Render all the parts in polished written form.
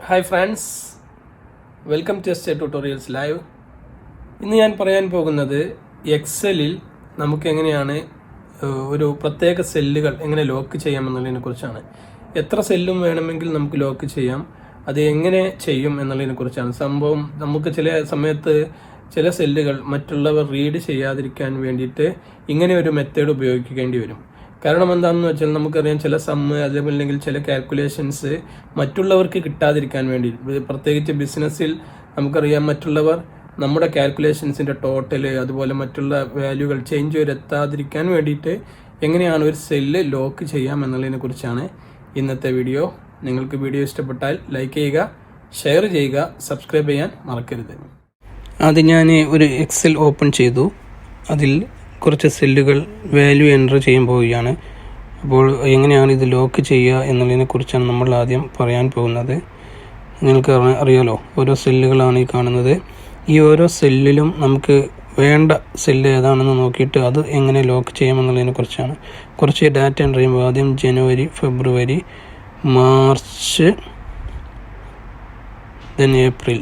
Hi friends, welcome to SJTutorialsLive. ഇന്ന് ഞാൻ പറയാൻ പോകുന്നത് എക്സലിൽ നമുക്ക് എങ്ങനെയാണ് ഒരു പ്രത്യേക സെല്ലുകൾ എങ്ങനെ ലോക്ക് ചെയ്യാമെന്നുള്ളതിനെ കുറിച്ചാണ്. എത്ര സെല്ലും വേണമെങ്കിൽ നമുക്ക് ലോക്ക് ചെയ്യാം, അത് എങ്ങനെ ചെയ്യും എന്നുള്ളതിനെ കുറിച്ചാണ്. സംഭവം നമുക്ക് ചില സമയത്ത് ചില സെല്ലുകൾ മറ്റുള്ളവർ റീഡ് ചെയ്യാതിരിക്കാൻ വേണ്ടിയിട്ട് ഇങ്ങനെ ഒരു മെത്തേഡ് ഉപയോഗിക്കേണ്ടി വരും. കാരണം എന്താണെന്ന് വെച്ചാൽ നമുക്കറിയാം, ചില സമ്മ് അതേപോലെ ചില കാൽക്കുലേഷൻസ് മറ്റുള്ളവർക്ക് കിട്ടാതിരിക്കാൻ വേണ്ടി, പ്രത്യേകിച്ച് ബിസിനസ്സിൽ നമുക്കറിയാം മറ്റുള്ളവർ നമ്മുടെ കാൽക്കുലേഷൻസിൻ്റെ ടോട്ടൽ അതുപോലെ മറ്റുള്ള വാല്യൂകൾ ചേഞ്ച് വരുത്താതിരിക്കാൻ വേണ്ടിയിട്ട് എങ്ങനെയാണ് ഒരു സെല്ല് ലോക്ക് ചെയ്യാം എന്നുള്ളതിനെ കുറിച്ചാണ് ഇന്നത്തെ വീഡിയോ. നിങ്ങൾക്ക് വീഡിയോ ഇഷ്ടപ്പെട്ടാൽ ലൈക്ക് ചെയ്യുക, ഷെയർ ചെയ്യുക, സബ്സ്ക്രൈബ് ചെയ്യാൻ മറക്കരുത്. അത് ഞാൻ ഒരു എക്സൽ ഓപ്പൺ ചെയ്തു. അതിൽ കുറച്ച് സെല്ലുകൾ വാല്യൂ എൻ്റർ ചെയ്യാൻ പോവുകയാണ്. അപ്പോൾ എങ്ങനെയാണ് ഇത് ലോക്ക് ചെയ്യുക എന്നുള്ളതിനെ കുറിച്ചാണ് നമ്മൾ ആദ്യം പറയാൻ പോകുന്നത്. നിങ്ങൾക്ക് അറിയാലോ, ഓരോ സെല്ലുകളാണ് ഈ കാണുന്നത്. ഈ ഓരോ സെല്ലിലും നമുക്ക് വേണ്ട സെല്ല് ഏതാണെന്ന് നോക്കിയിട്ട് അത് എങ്ങനെ ലോക്ക് ചെയ്യാമെന്നുള്ളതിനെ കുറിച്ചാണ്. കുറച്ച് ഡാറ്റ എൻ്റർ ചെയ്യുമ്പോൾ ആദ്യം ജനുവരി, ഫെബ്രുവരി, മാർച്ച്, ദെൻ ഏപ്രിൽ.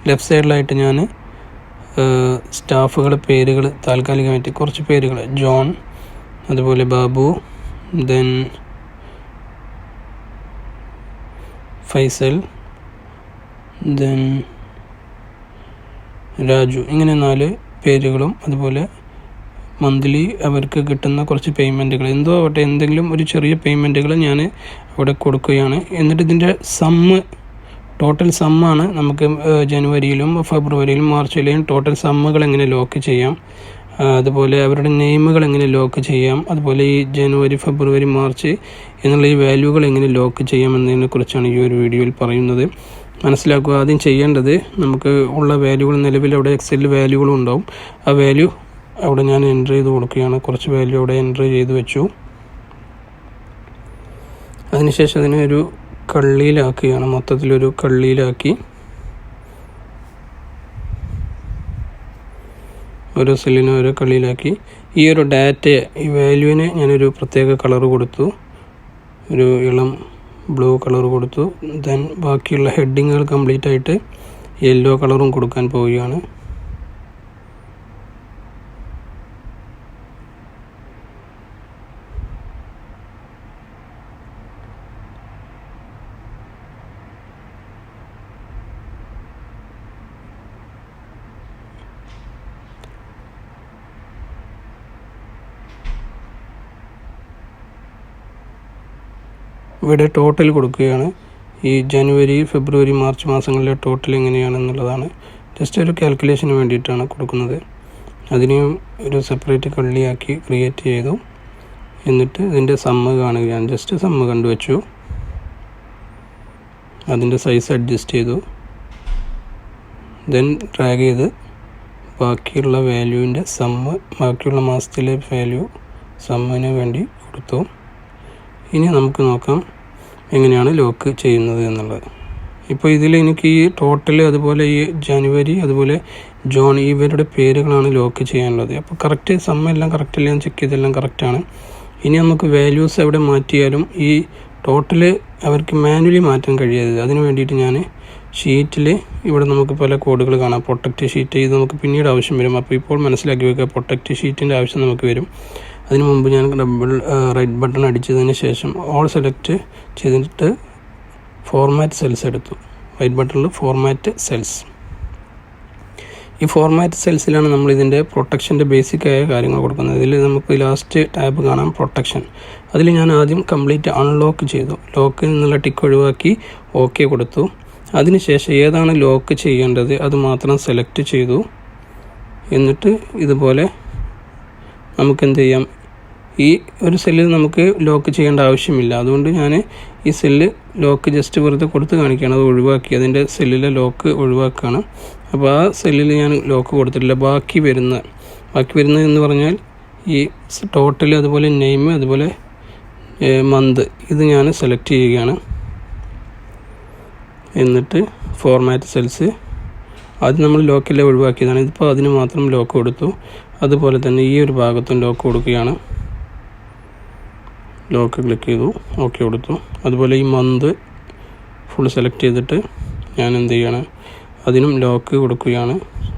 ലെഫ്റ്റ് സൈഡിലായിട്ട് ഞാൻ സ്റ്റാഫുകളുടെ പേരുകൾ താൽക്കാലികമായിട്ട് കുറച്ച് പേരുകൾ, ജോൺ, അതുപോലെ ബാബു, ദെൻ ഫൈസൽ, ദെൻ രാജു, ഇങ്ങനെ 4 പേരുകളും അതുപോലെ മന്ത്ലി അവർക്ക് കിട്ടുന്ന കുറച്ച് പേയ്മെൻറ്റുകൾ എന്തോ ആവട്ടെ, എന്തെങ്കിലും ഒരു ചെറിയ പേയ്മെൻറ്റുകൾ ഞാൻ അവിടെ കൊടുക്കുകയാണ്. എന്നിട്ട് ഇതിൻ്റെ ടോട്ടൽ സമ്മാണ് നമുക്ക് ജനുവരിയിലും ഫെബ്രുവരിയിലും മാർച്ചിലെയും ടോട്ടൽ സമ്മുകൾ എങ്ങനെ ലോക്ക് ചെയ്യാം, അതുപോലെ അവരുടെ നെയിമുകൾ എങ്ങനെ ലോക്ക് ചെയ്യാം, അതുപോലെ ഈ ജനുവരി, ഫെബ്രുവരി, മാർച്ച് എന്നുള്ള ഈ വാല്യൂകൾ എങ്ങനെ ലോക്ക് ചെയ്യാം എന്നതിനെ കുറിച്ചാണ് ഈ ഒരു വീഡിയോയിൽ പറയുന്നത്. മനസ്സിലാക്കുക. ആദ്യം ചെയ്യേണ്ടത്, നമുക്ക് ഉള്ള വാല്യൂകൾ, നിലവിൽ അവിടെ എക്സലിൽ വാല്യൂകളും ഉണ്ടാവും. ആ വാല്യൂ അവിടെ ഞാൻ എൻ്റർ ചെയ്ത് കൊടുക്കുകയാണ്. കുറച്ച് വാല്യൂ അവിടെ എൻ്റർ ചെയ്ത് വെച്ചു. അതിനുശേഷം അതിനെ ഒരു കള്ളിയിലാക്കുകയാണ്. മൊത്തത്തിലൊരു കള്ളിയിലാക്കി ഓരോ സെല്ലിനും ഓരോ കള്ളിയിലാക്കി ഈ ഒരു ഡാറ്റ, ഈ വാല്യൂവിന് ഞാനൊരു പ്രത്യേക കളർ കൊടുത്തു, ഒരു ഇളം ബ്ലൂ കളർ കൊടുത്തു. ദെൻ ബാക്കിയുള്ള ഹെഡിങ്ങുകൾ കംപ്ലീറ്റ് ആയിട്ട് യെല്ലോ കളറും കൊടുക്കാൻ പോവുകയാണ്. ഇവിടെ ടോട്ടൽ കൊടുക്കുകയാണ്. ഈ ജനുവരി, ഫെബ്രുവരി, മാർച്ച് മാസങ്ങളിലെ ടോട്ടൽ എങ്ങനെയാണെന്നുള്ളതാണ്. ജസ്റ്റ് ഒരു കാൽക്കുലേഷന് വേണ്ടിയിട്ടാണ് കൊടുക്കുന്നത്. അതിനെയും ഒരു സെപ്പറേറ്റ് കള്ളിയാക്കി ക്രിയേറ്റ് ചെയ്തു. എന്നിട്ട് ഇതിൻ്റെ സമ്മ് കാണുകയാണ്. ജസ്റ്റ് സമ്മ് കണ്ടുവച്ചു. അതിൻ്റെ സൈസ് അഡ്ജസ്റ്റ് ചെയ്തു. ദെൻ ഡ്രാഗ് ചെയ്ത് ബാക്കിയുള്ള വാല്യൂവിൻ്റെ സമ്മ്, ബാക്കിയുള്ള മാസത്തിലെ വാല്യൂ സമ്മിന് വേണ്ടി കൊടുത്തു. ഇനി നമുക്ക് നോക്കാം എങ്ങനെയാണ് ലോക്ക് ചെയ്യുന്നത് എന്നുള്ളത്. ഇപ്പോൾ ഇതിൽ എനിക്ക് ഈ ടോട്ടൽ, അതുപോലെ ഈ ജനുവരി, അതുപോലെ ജോൺ, ഇവരുടെ പേരുകളാണ് ലോക്ക് ചെയ്യാനുള്ളത്. അപ്പോൾ കറക്റ്റ് സമ്മെല്ലാം കറക്റ്റ് ഞാൻ ചെക്ക് ചെയ്തെല്ലാം കറക്റ്റാണ്. ഇനി നമുക്ക് വാല്യൂസ് എവിടെ മാറ്റിയാലും ഈ ടോട്ടൽ അവർക്ക് മാനുവലി മാറ്റാൻ കഴിയരുത്. അതിന് വേണ്ടിയിട്ട് ഞാൻ ഷീറ്റിൽ ഇവിടെ നമുക്ക് പല കോഡുകൾ കാണാം. പ്രൊട്ടക്റ്റ് ഷീറ്റ്, ഇത് നമുക്ക് പിന്നീട് ആവശ്യം വരും. അപ്പോൾ ഇപ്പോൾ മനസ്സിലാക്കി വെക്കുക, പ്രൊട്ടക്റ്റ് ഷീറ്റിൻ്റെ ആവശ്യം നമുക്ക് വരും. അതിന് മുമ്പ് ഞാൻ റൈറ്റ് ബട്ടൺ അടിച്ചതിന് ശേഷം ഓൾ സെലക്ട് ചെയ്തിട്ട് ഫോർമാറ്റ് സെൽസ് എടുത്തു. റൈറ്റ് ബട്ടണിൽ ഫോർമാറ്റ് സെൽസ്. ഈ ഫോർമാറ്റ് സെൽസിലാണ് നമ്മൾ ഇതിൻ്റെ പ്രൊട്ടക്ഷൻ്റെ ബേസിക്കായ കാര്യങ്ങൾ കൊടുക്കുന്നത്. ഇതിൽ നമുക്ക് ലാസ്റ്റ് ടാബ് കാണാം, പ്രൊട്ടക്ഷൻ. അതിൽ ഞാൻ ആദ്യം കംപ്ലീറ്റ് അൺലോക്ക് ചെയ്തു. ലോക്കിൽ നിന്നുള്ള ടിക്ക് ഒഴിവാക്കി ഓക്കെ കൊടുത്തു. അതിനുശേഷം ഏതാണ് ലോക്ക് ചെയ്യേണ്ടത് അത് മാത്രം സെലക്ട് ചെയ്തു. എന്നിട്ട് ഇതുപോലെ നമുക്ക് എന്ത് ചെയ്യാം, ഈ ഒരു സെല്ലിൽ നമുക്ക് ലോക്ക് ചെയ്യേണ്ട ആവശ്യമില്ല. അതുകൊണ്ട് ഞാൻ ഈ സെല്ല് ലോക്ക് ജസ്റ്റ് വെറുതെ കൊടുത്ത് കാണിക്കുകയാണ്. അത് ഒഴിവാക്കി, അതിൻ്റെ സെല്ലിലെ ലോക്ക് ഒഴിവാക്കുകയാണ്. അപ്പോൾ ആ സെല്ലിൽ ഞാൻ ലോക്ക് കൊടുത്തിട്ടില്ല. ബാക്കി വരുന്നത് എന്ന് പറഞ്ഞാൽ ഈ ടോട്ടൽ, അതുപോലെ നെയിം, അതുപോലെ മന്ത്, ഇത് ഞാൻ സെലക്ട് ചെയ്യുകയാണ്. എന്നിട്ട് ഫോർമാറ്റ് സെൽസ്, അത് നമ്മൾ ലോക്കെല്ലാം ഒഴിവാക്കിയതാണ്. ഇതിപ്പോൾ അതിന് മാത്രം ലോക്ക് കൊടുത്തു. അതുപോലെ തന്നെ ഈ ഒരു ഭാഗത്തും ലോക്ക് കൊടുക്കുകയാണ്. ലോക്ക് ക്ലിക്ക് ചെയ്തു, ഓക്കെ കൊടുത്തു. അതുപോലെ ഈ മന്ത് ഫുൾ സെലക്ട് ചെയ്തിട്ട് ഞാൻ എന്ത് ചെയ്യാണ്, അതിനും ലോക്ക് കൊടുക്കുകയാണ്.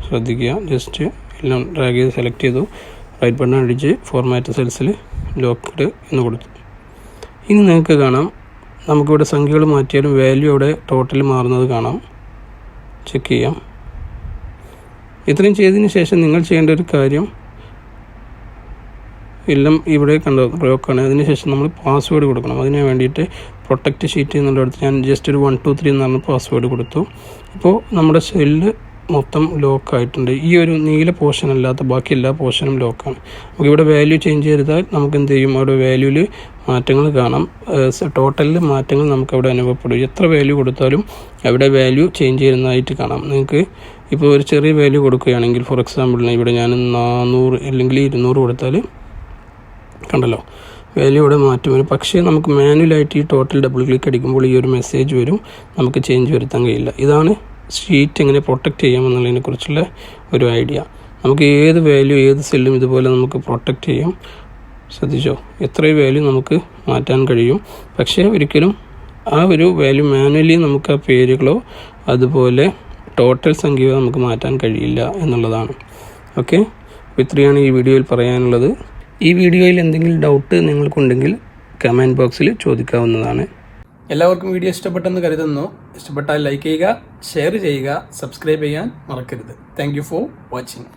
ശ്രദ്ധിക്കുക, ജസ്റ്റ് എല്ലാം ഡ്രാഗ് ചെയ്ത് സെലക്ട് ചെയ്തു, റൈറ്റ് ബട്ടൺ അടിച്ച് ഫോർമാറ്റ് സെൽസിൽ ലോക്ക്ഡ് എന്ന് കൊടുത്തു. ഇനി നിങ്ങൾക്ക് കാണാം, നമുക്കിവിടെ സംഖ്യകൾ മാറ്റിയാലും വാല്യൂ അവിടെ ടോട്ടൽ മാറുന്നത് കാണാം. ചെക്ക് ചെയ്യാം. ഇത്രയും ചെയ്തതിന് ശേഷം നിങ്ങൾ ചെയ്യേണ്ട ഒരു കാര്യം, എല്ലാം ഇവിടെ കണ്ട ബ്ലോക്കാണ്. അതിനുശേഷം നമ്മൾ പാസ്വേഡ് കൊടുക്കണം. അതിന് വേണ്ടിയിട്ട് പ്രൊട്ടക്റ്റ് ഷീറ്റ് എന്നുള്ളടത്ത് ഞാൻ ജസ്റ്റ് ഒരു 1 2 3 എന്ന് പറഞ്ഞ പാസ്വേഡ് കൊടുത്തു. ഇപ്പോൾ നമ്മുടെ സെല്ല് മൊത്തം ലോക്കായിട്ടുണ്ട്. ഈ ഒരു നീല പോർഷൻ അല്ലാത്ത ബാക്കി എല്ലാ പോർഷനും ലോക്കാണ്. നമുക്കിവിടെ വാല്യൂ ചേഞ്ച് ചെയ്താൽ നമുക്ക് എന്ത് ചെയ്യും, അവിടെ വാല്യൂവിൽ മാറ്റങ്ങൾ കാണാം. ടോട്ടലിൽ മാറ്റങ്ങൾ നമുക്കവിടെ അനുഭവപ്പെടും. എത്ര വാല്യൂ കൊടുത്താലും അവിടെ വാല്യൂ ചേഞ്ച് ചെയ്യുന്നതായിട്ട് കാണാം. നിങ്ങൾക്ക് ഇപ്പോൾ ഒരു ചെറിയ വാല്യൂ കൊടുക്കുകയാണെങ്കിൽ, ഫോർ എക്സാമ്പിളിന് ഇവിടെ ഞാൻ 400 അല്ലെങ്കിൽ 200 കൊടുത്താൽ കണ്ടല്ലോ, വാല്യൂ ഇവിടെ മാറ്റം വരും. പക്ഷേ നമുക്ക് മാനുവലായിട്ട് ഈ ടോട്ടൽ ഡബിൾ ക്ലിക്ക് അടിക്കുമ്പോൾ ഈ ഒരു മെസ്സേജ് വരും, നമുക്ക് ചേഞ്ച് വരുത്താൻ കഴിയില്ല. ഇതാണ് ഷീറ്റ് എങ്ങനെ പ്രൊട്ടക്റ്റ് ചെയ്യാമെന്നുള്ളതിനെ കുറിച്ചുള്ള ഒരു ഐഡിയ. നമുക്ക് ഏത് വാല്യൂ ഏത് സെല്ലും ഇതുപോലെ നമുക്ക് പ്രൊട്ടക്റ്റ് ചെയ്യാം. ശ്രദ്ധിച്ചോ, എത്ര വാല്യൂ നമുക്ക് മാറ്റാൻ കഴിയും. പക്ഷേ ഒരിക്കലും ആ ഒരു വാല്യൂ മാനുവലി നമുക്ക് ആ പേരുകളോ അതുപോലെ ടോട്ടൽ സംഖ്യയോ നമുക്ക് മാറ്റാൻ കഴിയില്ല എന്നുള്ളതാണ്. ഓക്കെ, അപ്പോൾ ഇത്രയാണ് ഈ വീഡിയോയിൽ പറയാനുള്ളത്. ഈ വീഡിയോയിൽ എന്തെങ്കിലും ഡൗട്ട് നിങ്ങൾക്കുണ്ടെങ്കിൽ കമൻറ്റ് ബോക്സിൽ ചോദിക്കാവുന്നതാണ്. എല്ലാവർക്കും വീഡിയോ ഇഷ്ടപ്പെട്ടെന്ന് കരുതുന്നു. ഇഷ്ടപ്പെട്ടാൽ ലൈക്ക് ചെയ്യുക, ഷെയർ ചെയ്യുക, സബ്സ്ക്രൈബ് ചെയ്യാൻ മറക്കരുത്. Thank you for watching.